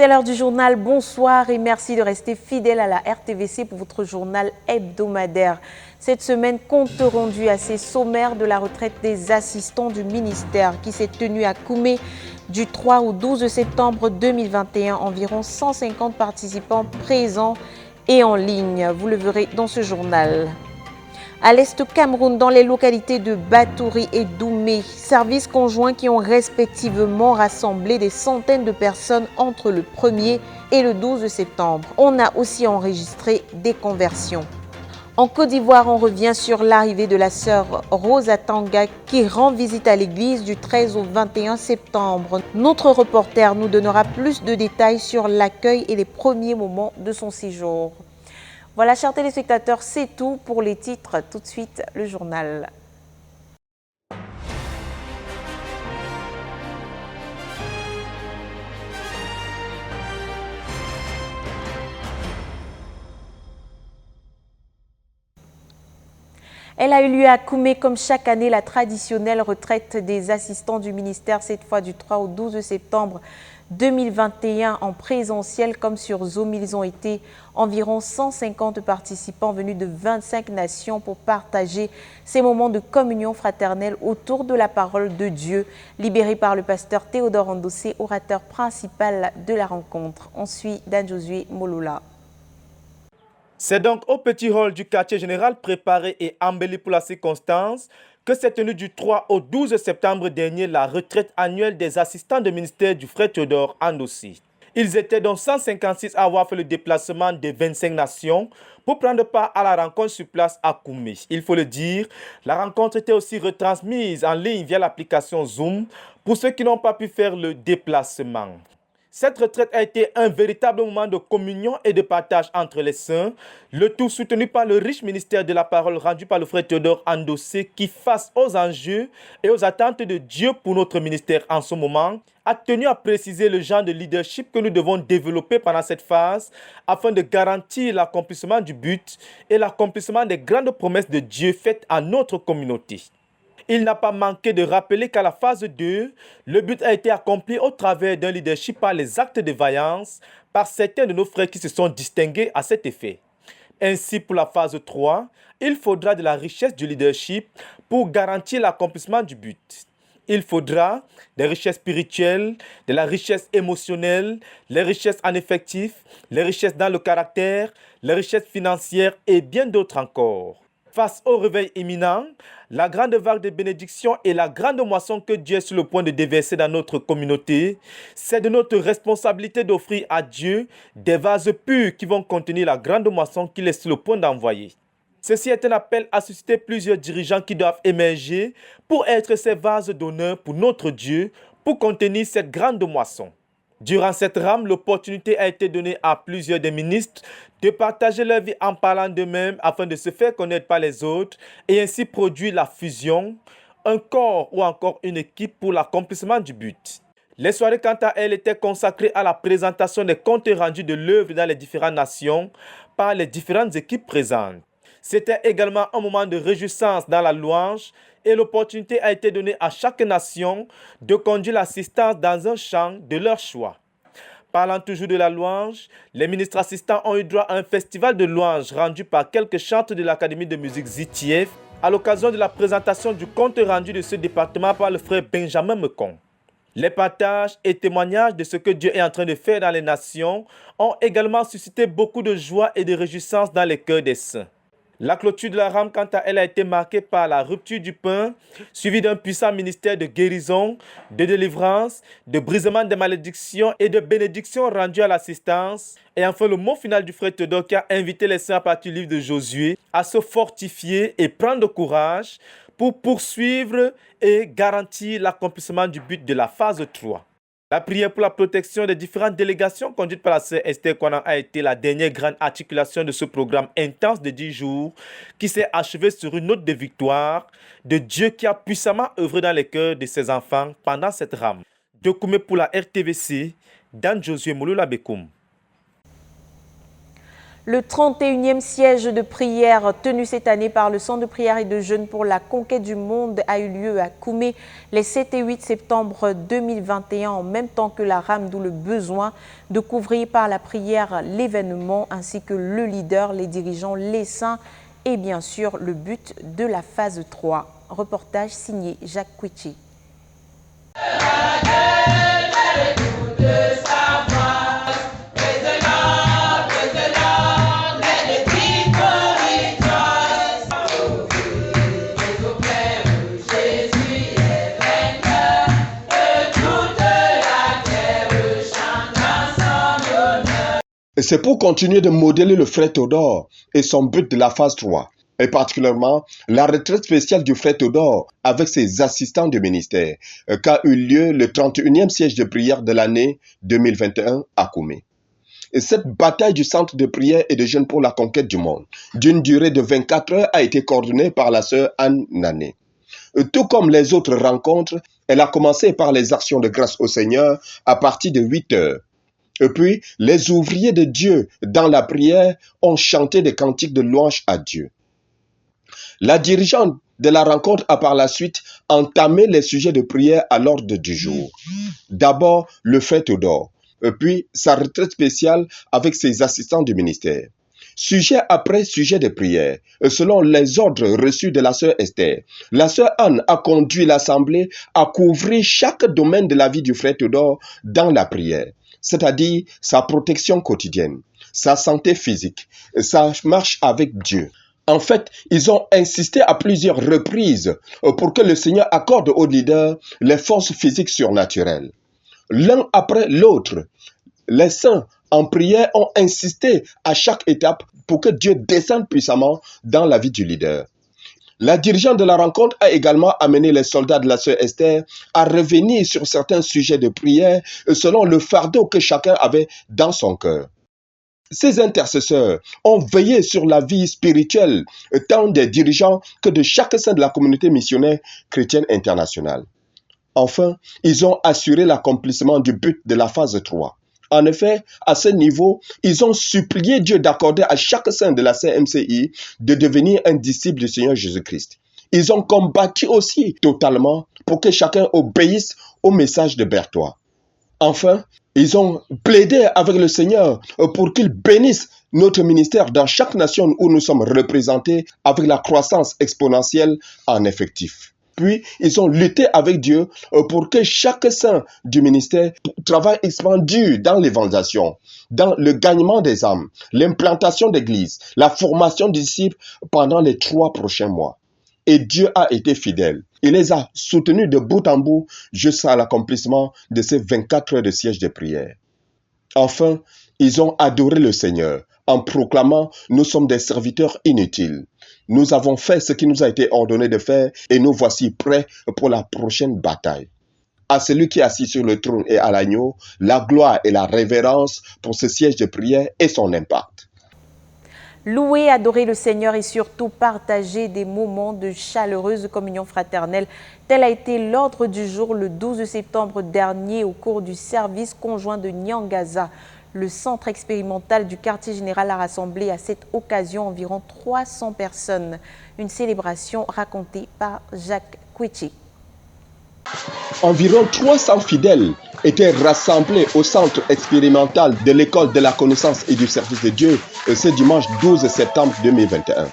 C'est l'heure du journal. Bonsoir et merci de rester fidèle à la RTVC pour votre journal hebdomadaire. Cette semaine, compte rendu assez sommaire de la retraite des assistants du ministère qui s'est tenue à Koumé du 3 au 12 septembre 2021. Environ 150 participants présents et en ligne. Vous le verrez dans ce journal. À l'Est Cameroun, dans les localités de Batouri et Doumé, services conjoints qui ont respectivement rassemblé des centaines de personnes entre le 1er et le 12 septembre. On a aussi enregistré des conversions. En Côte d'Ivoire, on revient sur l'arrivée de la sœur Rosa Tanga qui rend visite à l'église du 13 au 21 septembre. Notre reporter nous donnera plus de détails sur l'accueil et les premiers moments de son séjour. Voilà, chers téléspectateurs, c'est tout pour les titres. Tout de suite, le journal. Elle a eu lieu à Koumé comme chaque année la traditionnelle retraite des assistants du ministère, cette fois du 3 au 12 septembre 2021 en présentiel comme sur Zoom. Ils ont été environ 150 participants venus de 25 nations pour partager ces moments de communion fraternelle autour de la parole de Dieu, libérée par le pasteur Théodore Andossé, orateur principal de la rencontre. On suit Dan Josué Molola. C'est donc au petit hall du quartier général préparé et embelli pour la circonstance que s'est tenue du 3 au 12 septembre dernier la retraite annuelle des assistants de ministère du frère Théodore Andossé. Ils étaient donc 156 à avoir fait le déplacement des 25 nations pour prendre part à la rencontre sur place à Koumé. Il faut le dire, la rencontre était aussi retransmise en ligne via l'application Zoom pour ceux qui n'ont pas pu faire le déplacement. Cette retraite a été un véritable moment de communion et de partage entre les saints, le tout soutenu par le riche ministère de la parole rendu par le frère Théodore Andossé qui, face aux enjeux et aux attentes de Dieu pour notre ministère en ce moment, a tenu à préciser le genre de leadership que nous devons développer pendant cette phase afin de garantir l'accomplissement du but et l'accomplissement des grandes promesses de Dieu faites à notre communauté. Il n'a pas manqué de rappeler qu'à la phase 2, le but a été accompli au travers d'un leadership par les actes de vaillance par certains de nos frères qui se sont distingués à cet effet. Ainsi, pour la phase 3, il faudra de la richesse du leadership pour garantir l'accomplissement du but. Il faudra des richesses spirituelles, de la richesse émotionnelle, les richesses en effectif, les richesses dans le caractère, les richesses financières et bien d'autres encore. Face au réveil imminent, la grande vague de bénédiction et la grande moisson que Dieu est sur le point de déverser dans notre communauté, c'est de notre responsabilité d'offrir à Dieu des vases purs qui vont contenir la grande moisson qu'il est sur le point d'envoyer. Ceci est un appel à susciter plusieurs dirigeants qui doivent émerger pour être ces vases d'honneur pour notre Dieu, pour contenir cette grande moisson. Durant cette rame, l'opportunité a été donnée à plusieurs des ministres de partager leur vie en parlant d'eux-mêmes afin de se faire connaître par les autres et ainsi produire la fusion, un corps ou encore une équipe pour l'accomplissement du but. Les soirées, quant à elles, étaient consacrées à la présentation des comptes rendus de l'œuvre dans les différentes nations par les différentes équipes présentes. C'était également un moment de réjouissance dans la louange et l'opportunité a été donnée à chaque nation de conduire l'assistance dans un chant de leur choix. Parlant toujours de la louange, les ministres assistants ont eu droit à un festival de louange rendu par quelques chantres de l'Académie de musique ZTF à l'occasion de la présentation du compte rendu de ce département par le frère Benjamin Mekong. Les partages et témoignages de ce que Dieu est en train de faire dans les nations ont également suscité beaucoup de joie et de réjouissance dans les cœurs des saints. La clôture de la rame, quant à elle, a été marquée par la rupture du pain, suivie d'un puissant ministère de guérison, de délivrance, de brisement des malédictions et de bénédictions rendues à l'assistance. Et enfin, le mot final du frère Théodore qui a invité les saints à partir du livre de Josué à se fortifier et prendre courage pour poursuivre et garantir l'accomplissement du but de la phase 3. La prière pour la protection des différentes délégations conduites par la sœur Esther Kouanan a été la dernière grande articulation de ce programme intense de 10 jours qui s'est achevé sur une note de victoire de Dieu qui a puissamment œuvré dans les cœurs de ses enfants pendant cette rame. Dokoumé pour la RTVC, Dan Josué Mouloula Bekoum. Le 31e siège de prière tenu cette année par le Centre de prière et de jeûne pour la conquête du monde a eu lieu à Koumé les 7 et 8 septembre 2021, en même temps que la rame, d'où le besoin de couvrir par la prière l'événement ainsi que le leader, les dirigeants, les saints et bien sûr le but de la phase 3. Reportage signé Jacques Kouichi. C'est pour continuer de modeler le frère Théodore et son but de la phase 3, et particulièrement la retraite spéciale du frère Théodore avec ses assistants de ministère, qu'a eu lieu le 31e siège de prière de l'année 2021 à Koumé. Et cette bataille du centre de prière et de jeûne pour la conquête du monde, d'une durée de 24 heures, a été coordonnée par la sœur Anne Nané. Tout comme les autres rencontres, elle a commencé par les actions de grâce au Seigneur à partir de 8 heures. Et puis, les ouvriers de Dieu, dans la prière, ont chanté des cantiques de louange à Dieu. La dirigeante de la rencontre a par la suite entamé les sujets de prière à l'ordre du jour. D'abord, le frère Théodore, et puis sa retraite spéciale avec ses assistants du ministère. Sujet après sujet de prière, selon les ordres reçus de la sœur Esther. La sœur Anne a conduit l'assemblée à couvrir chaque domaine de la vie du frère Théodore dans la prière, c'est-à-dire sa protection quotidienne, sa santé physique, sa marche avec Dieu. En fait, ils ont insisté à plusieurs reprises pour que le Seigneur accorde aux leaders les forces physiques surnaturelles. L'un après l'autre, les saints en prière ont insisté à chaque étape pour que Dieu descende puissamment dans la vie du leader. La dirigeante de la rencontre a également amené les soldats de la sœur Esther à revenir sur certains sujets de prière selon le fardeau que chacun avait dans son cœur. Ces intercesseurs ont veillé sur la vie spirituelle tant des dirigeants que de chaque saint de la communauté missionnaire chrétienne internationale. Enfin, ils ont assuré l'accomplissement du but de la phase 3. En effet, à ce niveau, ils ont supplié Dieu d'accorder à chaque saint de la CMCI de devenir un disciple du Seigneur Jésus-Christ. Ils ont combattu aussi totalement pour que chacun obéisse au message de Berthois. Enfin, ils ont plaidé avec le Seigneur pour qu'il bénisse notre ministère dans chaque nation où nous sommes représentés avec la croissance exponentielle en effectif. Puis, ils ont lutté avec Dieu pour que chaque saint du ministère travaille expandu dans l'évangélisation, dans le gagnement des âmes, l'implantation d'églises, la formation des disciples pendant les 3 prochains mois. Et Dieu a été fidèle. Il les a soutenus de bout en bout jusqu'à l'accomplissement de ces 24 heures de siège de prière. Enfin, ils ont adoré le Seigneur en proclamant « Nous sommes des serviteurs inutiles. Nous avons fait ce qui nous a été ordonné de faire et nous voici prêts pour la prochaine bataille. » À celui qui est assis sur le trône et à l'agneau, la gloire et la révérence pour ce siège de prière et son impact. Louer, adorer le Seigneur et surtout partager des moments de chaleureuse communion fraternelle. Tel a été l'ordre du jour le 12 septembre dernier au cours du service conjoint de Nyangaza. Le centre expérimental du quartier général a rassemblé à cette occasion environ 300 personnes. Une célébration racontée par Jacques Kouichi. Environ 300 fidèles étaient rassemblés au centre expérimental de l'école de la connaissance et du service de Dieu ce dimanche 12 septembre 2021.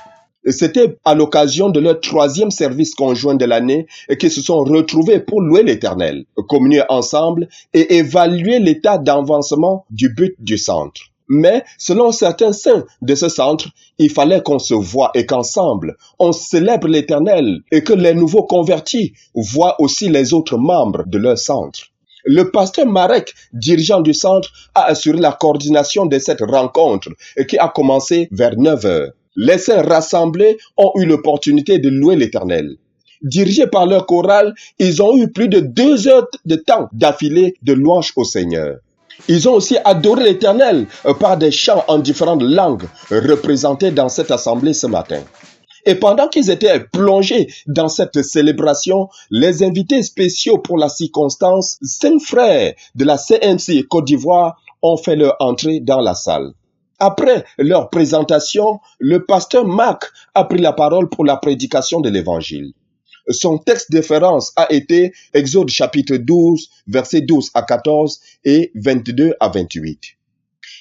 C'était à l'occasion de leur 3e service conjoint de l'année qu'ils se sont retrouvés pour louer l'Éternel, communier ensemble et évaluer l'état d'avancement du but du centre. Mais selon certains saints de ce centre, il fallait qu'on se voie et qu'ensemble, on célèbre l'Éternel et que les nouveaux convertis voient aussi les autres membres de leur centre. Le pasteur Marek, dirigeant du centre, a assuré la coordination de cette rencontre qui a commencé vers 9 heures. Les saints rassemblés ont eu l'opportunité de louer l'Éternel. Dirigés par leur chorale, ils ont eu plus de 2 heures de temps d'affilée de louanges au Seigneur. Ils ont aussi adoré l'Éternel par des chants en différentes langues représentés dans cette assemblée ce matin. Et pendant qu'ils étaient plongés dans cette célébration, les invités spéciaux pour la circonstance, 5 frères de la CMC Côte d'Ivoire ont fait leur entrée dans la salle. Après leur présentation, le pasteur Marc a pris la parole pour la prédication de l'Évangile. Son texte de référence a été Exode chapitre 12, versets 12 à 14 et 22 à 28.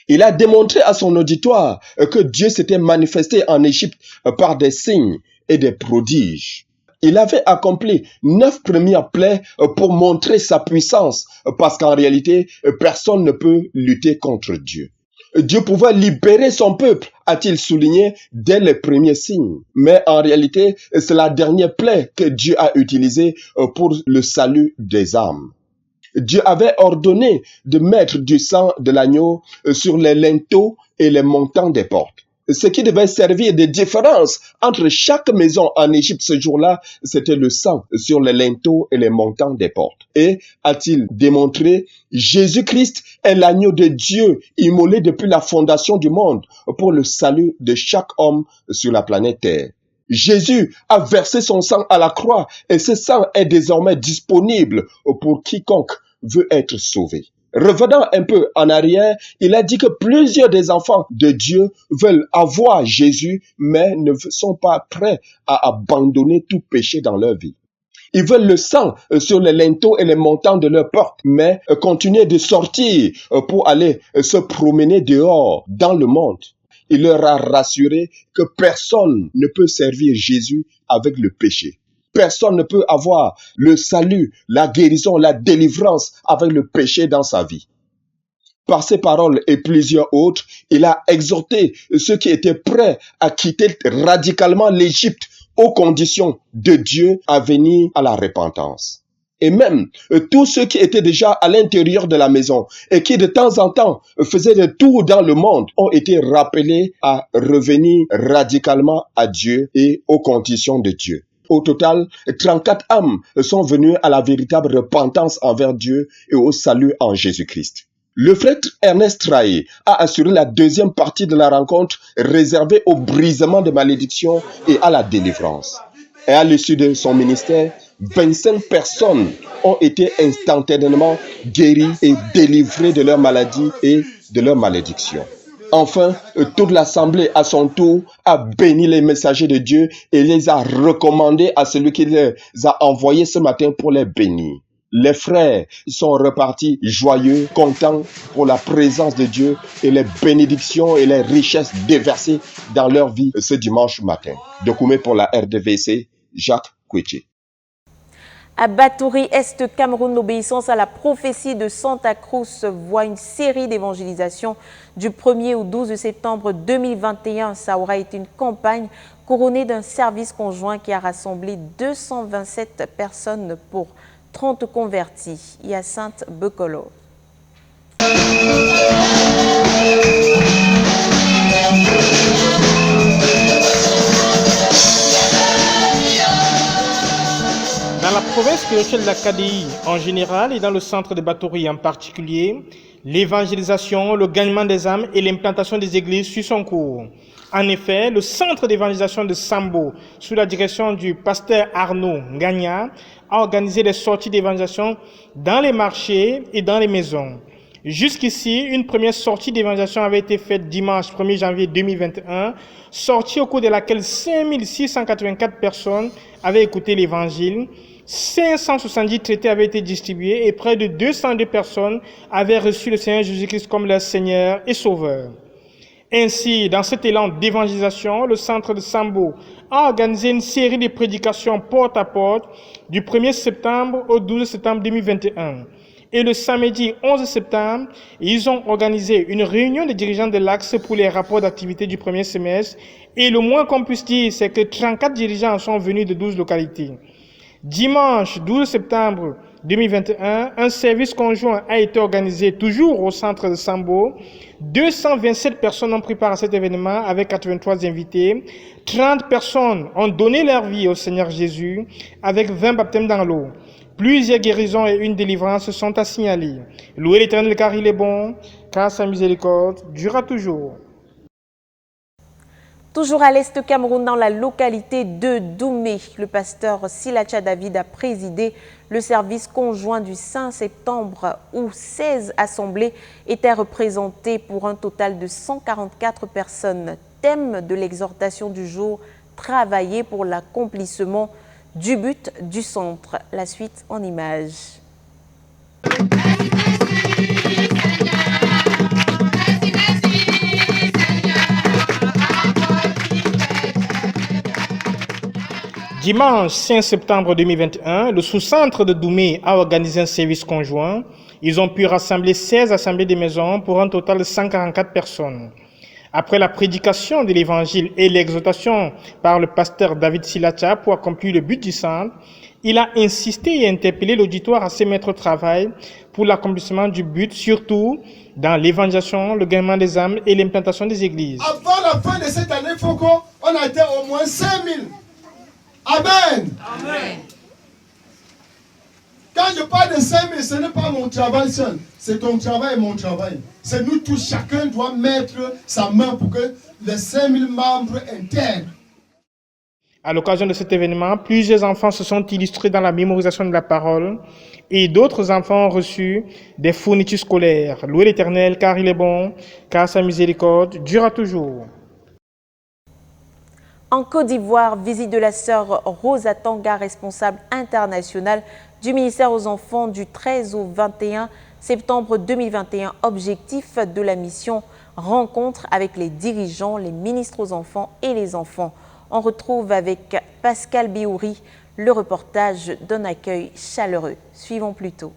Il a démontré à son auditoire que Dieu s'était manifesté en Égypte par des signes et des prodiges. Il avait accompli 9 premières plaies pour montrer sa puissance, parce qu'en réalité, personne ne peut lutter contre Dieu. Dieu pouvait libérer son peuple, a-t-il souligné dès les premiers signes. Mais en réalité, c'est la dernière plaie que Dieu a utilisée pour le salut des âmes. Dieu avait ordonné de mettre du sang de l'agneau sur les linteaux et les montants des portes. Ce qui devait servir de différence entre chaque maison en Égypte ce jour-là, c'était le sang sur les linteaux et les montants des portes. Et, a-t-il démontré, Jésus-Christ est l'agneau de Dieu immolé depuis la fondation du monde pour le salut de chaque homme sur la planète Terre. Jésus a versé son sang à la croix et ce sang est désormais disponible pour quiconque veut être sauvé. Revenant un peu en arrière, il a dit que plusieurs des enfants de Dieu veulent avoir Jésus, mais ne sont pas prêts à abandonner tout péché dans leur vie. Ils veulent le sang sur les linteaux et les montants de leur porte, mais continuer de sortir pour aller se promener dehors dans le monde. Il leur a rassuré que personne ne peut servir Jésus avec le péché. Personne ne peut avoir le salut, la guérison, la délivrance avec le péché dans sa vie. Par ces paroles et plusieurs autres, il a exhorté ceux qui étaient prêts à quitter radicalement l'Égypte aux conditions de Dieu à venir à la repentance. Et même tous ceux qui étaient déjà à l'intérieur de la maison et qui de temps en temps faisaient des tours dans le monde ont été rappelés à revenir radicalement à Dieu et aux conditions de Dieu. Au total, 34 âmes sont venues à la véritable repentance envers Dieu et au salut en Jésus-Christ. Le frère Ernest Traé a assuré la deuxième partie de la rencontre réservée au brisement des malédictions et à la délivrance. Et à l'issue de son ministère, 25 personnes ont été instantanément guéries et délivrées de leurs maladies et de leurs malédictions. Enfin, toute l'assemblée à son tour a béni les messagers de Dieu et les a recommandés à celui qui les a envoyés ce matin pour les bénir. Les frères sont repartis joyeux, contents pour la présence de Dieu et les bénédictions et les richesses déversées dans leur vie ce dimanche matin. Dokoumé pour la RDVC, Jacques Koueché. À Batouri, Est Cameroun, l'obéissance à la prophétie de Santa Cruz voit une série d'évangélisation du 1er au 12 septembre 2021. Ça aura été une campagne couronnée d'un service conjoint qui a rassemblé 227 personnes pour 30 convertis. Hyacinthe Bekolo. Dans la province spirituelle d'Acadie en général et dans le centre de Batouri en particulier, l'évangélisation, le gagnement des âmes et l'implantation des églises suivent son cours. En effet, le centre d'évangélisation de Sambo, sous la direction du pasteur Arnaud Gagna, a organisé des sorties d'évangélisation dans les marchés et dans les maisons. Jusqu'ici, une première sortie d'évangélisation avait été faite dimanche 1er janvier 2021, sortie au cours de laquelle 5684 personnes avaient écouté l'évangile, 570 traités avaient été distribués et près de 202 personnes avaient reçu le Seigneur Jésus-Christ comme leur Seigneur et Sauveur. Ainsi, dans cet élan d'évangélisation, le centre de Sambo a organisé une série de prédications porte à porte du 1er septembre au 12 septembre 2021. Et le samedi 11 septembre, ils ont organisé une réunion des dirigeants de l'Axe pour les rapports d'activité du premier semestre. Et le moins qu'on puisse dire, c'est que 34 dirigeants sont venus de 12 localités. Dimanche 12 septembre 2021, un service conjoint a été organisé toujours au centre de Sambo. 227 personnes ont pris part à cet événement avec 83 invités. 30 personnes ont donné leur vie au Seigneur Jésus avec 20 baptêmes dans l'eau. Plusieurs guérisons et une délivrance sont à signaler. Louez l'Éternel car il est bon, car sa miséricorde durera toujours. Toujours à l'est Cameroun, dans la localité de Doumé, le pasteur Silacha David a présidé le service conjoint du 5 septembre où 16 assemblées étaient représentées pour un total de 144 personnes. Thème de l'exhortation du jour, travailler pour l'accomplissement du but du centre. La suite en images. Dimanche 5 septembre 2021, le sous-centre de Doumé a organisé un service conjoint. Ils ont pu rassembler 16 assemblées des maisons pour un total de 144 personnes. Après la prédication de l'évangile et l'exhortation par le pasteur David Silacha pour accomplir le but du centre, il a insisté et interpellé l'auditoire à se mettre au travail pour l'accomplissement du but, surtout dans l'évangélisation, le gagnement des âmes et l'implantation des églises. Avant la fin de cette année, il faut qu'on atteigne au moins 5000. Amen. Amen. Quand je parle de 5000, ce n'est pas mon travail seul. C'est ton travail et mon travail. C'est nous tous, chacun doit mettre sa main pour que les 5000 membres intègrent. À l'occasion de cet événement, plusieurs enfants se sont illustrés dans la mémorisation de la parole et d'autres enfants ont reçu des fournitures scolaires. Louez l'Éternel car il est bon, car sa miséricorde durera toujours. En Côte d'Ivoire, visite de la sœur Rosa Tanga, responsable internationale du ministère aux enfants du 13 au 21 septembre 2021. Objectif de la mission, rencontre avec les dirigeants, les ministres aux enfants et les enfants. On retrouve avec Pascal Biouri le reportage d'un accueil chaleureux. Suivons plutôt.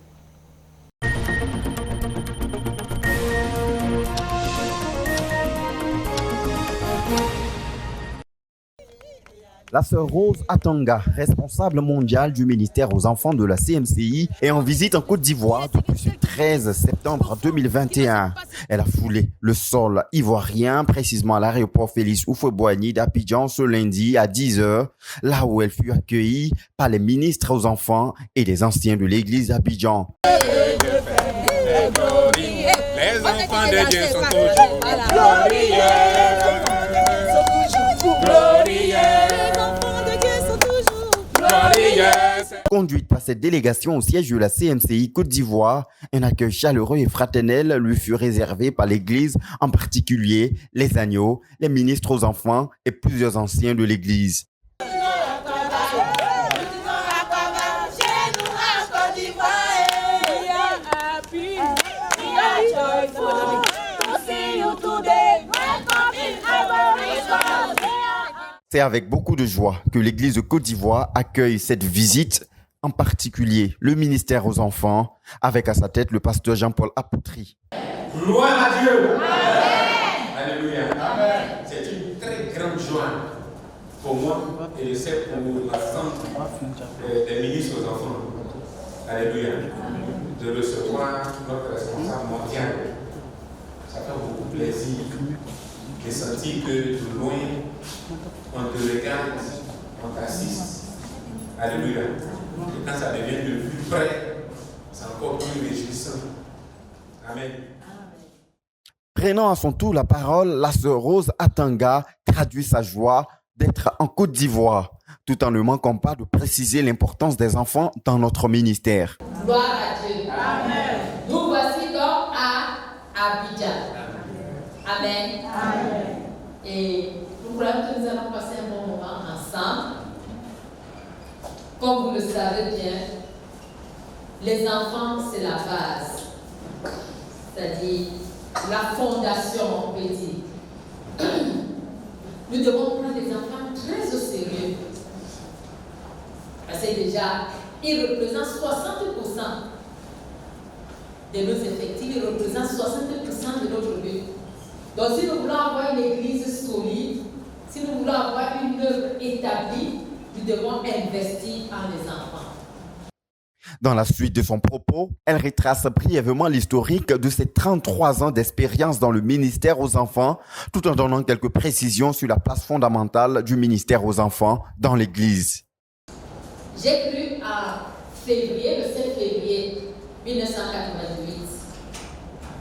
La sœur Rose Atanga, responsable mondiale du ministère aux enfants de la CMCI, est en visite en Côte d'Ivoire depuis ce 13 septembre 2021. Elle a foulé le sol ivoirien, précisément à l'aéroport Félix Houphouët-Boigny d'Abidjan ce lundi à 10h, là où elle fut accueillie par les ministres aux enfants et les anciens de l'église d'Abidjan. Les enfants de Dieu sont toujours glorieux. Conduite par cette délégation au siège de la CMCI Côte d'Ivoire, un accueil chaleureux et fraternel lui fut réservé par l'Église, en particulier les agneaux, les ministres aux enfants et plusieurs anciens de l'Église. C'est avec beaucoup de joie que l'Église de Côte d'Ivoire accueille cette visite, en particulier le ministère aux enfants, avec à sa tête le pasteur Jean-Paul Apoutri. Gloire à Dieu. Amen. Alléluia. Amen. C'est une très grande joie pour moi et je sais pour l'ensemble des ministres aux enfants. Alléluia. De recevoir notre responsable mondial. Ça fait beaucoup plaisir de sentir que de loin, on te regarde, on t'assiste. Alléluia. Et quand ça devient de plus près, c'est encore plus réjouissant. Amen. Prenant à son tour la parole, la sœur Rose Atanga traduit sa joie d'être en Côte d'Ivoire, tout en ne manquant pas de préciser l'importance des enfants dans notre ministère. Gloire à Dieu. Amen. Nous voici donc à Abidjan. Amen. Amen. Et nous croyons que nous allons passer un bon moment ensemble. Comme vous le savez bien, les enfants, c'est la base. C'est-à-dire la fondation, on peut dire. Nous devons prendre les enfants très au sérieux. Parce que déjà, ils représentent 60% de nos effectifs, ils représentent 60% de notre but. Donc si nous voulons avoir une église solide, si nous voulons avoir une œuvre établie, nous devons investir en les enfants. Dans la suite de son propos, elle retrace brièvement l'historique de ses 33 ans d'expérience dans le ministère aux enfants, tout en donnant quelques précisions sur la place fondamentale du ministère aux enfants dans l'Église. J'ai cru en février, le 7 février 1988,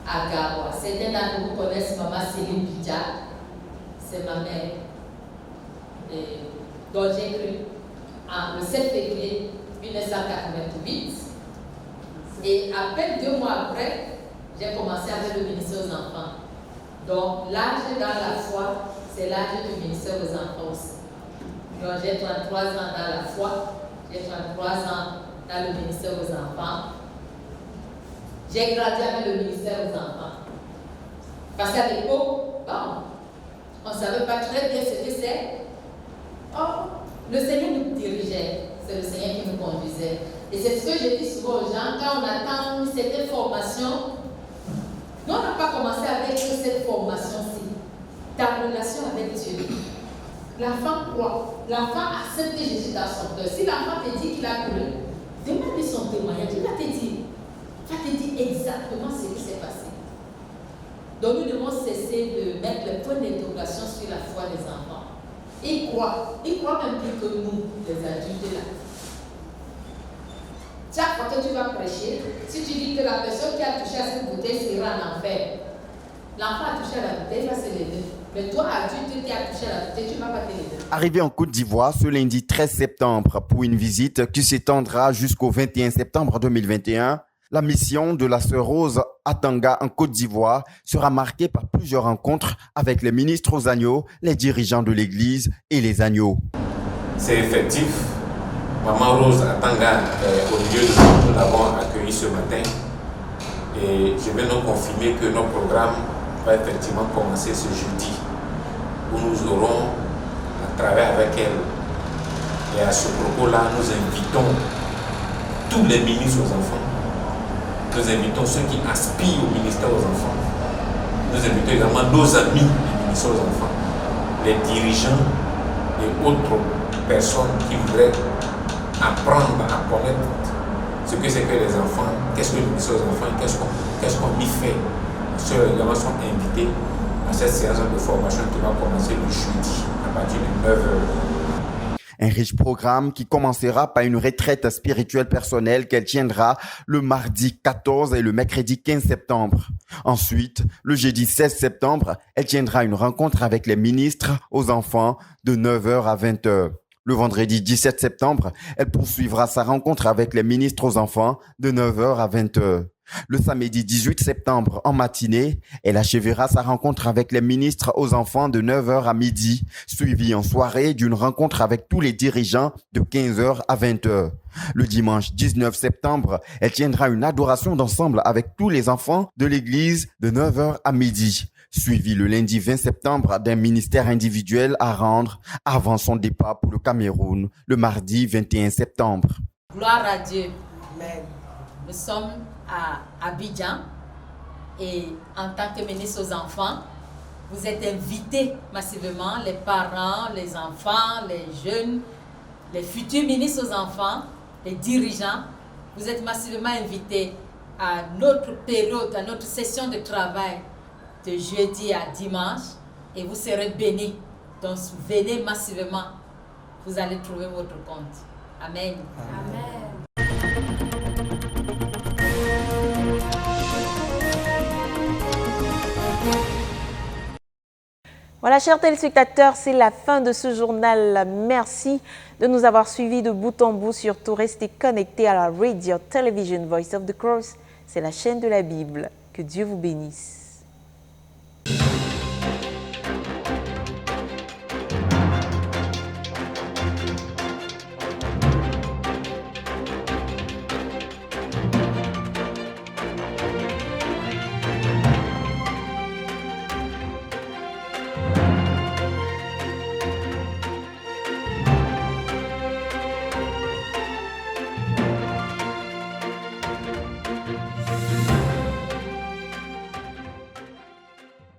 à Garoua. Certains d'entre vous connaissent Maman Céline Bidja, c'est ma mère. Donc j'ai cru le 7 février 1988. Et à peine 2 mois après, j'ai commencé avec le ministère aux enfants. Donc l'âge dans la foi, c'est l'âge du ministère aux enfants aussi. Donc j'ai 33 ans dans la foi, j'ai 33 ans dans le ministère aux enfants. J'ai grandi avec le ministère aux enfants. Parce qu'à l'époque, on ne savait pas très bien ce que c'est. Le Seigneur nous dirigeait, c'est le Seigneur qui nous conduisait. Et c'est ce que je dis souvent aux gens, quand on attend cette formation, nous on n'a pas commencé avec cette formation-ci. Ta relation avec Dieu. L'enfant croit, l'enfant accepte Jésus dans son cœur. Si l'enfant te dit qu'il a cru, demande son témoignage, il va te dire exactement ce qui s'est passé. Donc nous devons cesser de mettre le point d'interrogation sur la foi des enfants. Ils croient même plus que nous, les adultes là. Chaque fois que tu vas prêcher, si tu dis que la personne qui a touché à cette bouteille sera en enfer, l'enfant a touché à la bouteille, il va se lever. Mais toi, adulte qui a touché à la bouteille, tu ne vas pas te lever. Arrivé en Côte d'Ivoire ce lundi 13 septembre pour une visite qui s'étendra jusqu'au 21 septembre 2021, la mission de la sœur Rose Atanga en Côte d'Ivoire sera marquée par plusieurs rencontres avec les ministres aux agneaux, les dirigeants de l'église et les agneaux. C'est effectif. Maman Rose Atanga au lieu de nous l'avons accueilli ce matin. Et je vais nous confirmer que notre programme va effectivement commencer ce jeudi, où nous aurons à travers avec elle. Et à ce propos-là, nous invitons tous les ministres aux enfants. Nous invitons ceux qui aspirent au ministère aux enfants. Nous invitons également nos amis du ministère aux enfants, les dirigeants et autres personnes qui voudraient apprendre à connaître ce que c'est que les enfants, qu'est-ce que le ministère aux enfants, qu'est-ce qu'on y fait. Ceux également sont invités à cette séance de formation qui va commencer le jeudi à partir de 9h. Un riche programme qui commencera par une retraite spirituelle personnelle qu'elle tiendra le mardi 14 et le mercredi 15 septembre. Ensuite, le jeudi 16 septembre, elle tiendra une rencontre avec les ministres aux enfants de 9h à 20h. Le vendredi 17 septembre, elle poursuivra sa rencontre avec les ministres aux enfants de 9h à 20h. Le samedi 18 septembre, en matinée, elle achèvera sa rencontre avec les ministres aux enfants de 9h à midi, suivie en soirée d'une rencontre avec tous les dirigeants de 15h à 20h. Le dimanche 19 septembre, elle tiendra une adoration d'ensemble avec tous les enfants de l'église de 9h à midi, suivi le lundi 20 septembre d'un ministère individuel à rendre avant son départ pour le Cameroun, le mardi 21 septembre. Gloire à Dieu. Amen. Nous sommes à Abidjan et en tant que ministre aux enfants, vous êtes invités massivement, les parents, les enfants, les jeunes, les futurs ministres aux enfants, les dirigeants, vous êtes massivement invités à notre période, à notre session de travail de jeudi à dimanche et vous serez bénis. Donc venez massivement, vous allez trouver votre compte. Amen. Amen. Voilà, chers téléspectateurs, c'est la fin de ce journal. Merci de nous avoir suivis de bout en bout. Surtout, restez connectés à la Radio Television Voice of the Cross. C'est la chaîne de la Bible. Que Dieu vous bénisse.